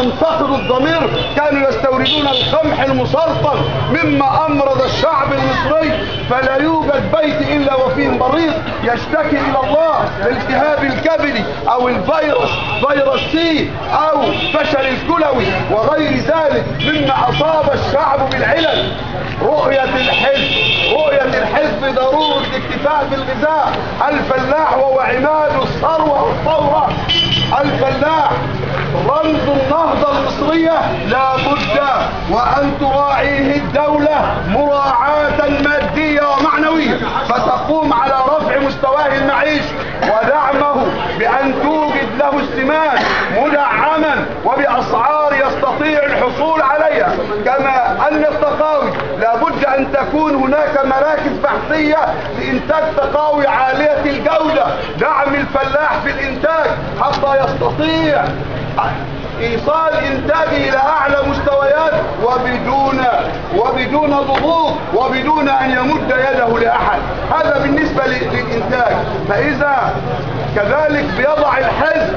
ينتقدوا الضمير كانوا يستوردون القمح المسرطن مما أمرض الشعب المصري، فلا يوجد بيت إلا وفيه مريض يشتكي إلى الله الالتهاب الكبدي أو الفيروس، فيروس سي أو فشل الكلوي وغير ذلك مما أصاب الشعب بالعلل. رؤية الحزب ضرورة الاكتفاء بالغذاء. الفلاح وهو عماد الثروة والثورة. الفلاح رمز النهضة المصرية، لا بد وأن تراعيه الدولة مراعاة مادية ومعنوية، فتقوم على رفع مستواه المعيشي ودعمه بأن توجد له السماد مدعما وبأسعار يستطيع الحصول عليها. كما أن التقاوي لا بد أن تكون هناك مراكز بحثية لإنتاج تقاوي عالية الجودة، دعم الفلاح في الإنتاج حتى يستطيع إيصال إنتاجه إلى أعلى مستويات وبدون ضغوط وبدون أن يمد يده لأحد. هذا بالنسبة للإنتاج. فإذا كذلك بيضع الحزب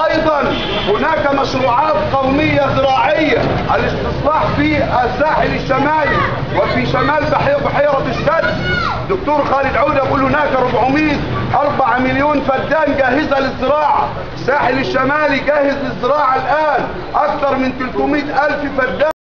أيضا هناك مشروعات قومية زراعية، الاستصلاح في الساحل الشمالي وفي شمال بحيرة السد. دكتور خالد عودة يقول هناك 4 مليون فدان جاهزة للزراعة. الساحل الشمالي جاهز للزراعة الآن، أكثر من 300,000 فدان.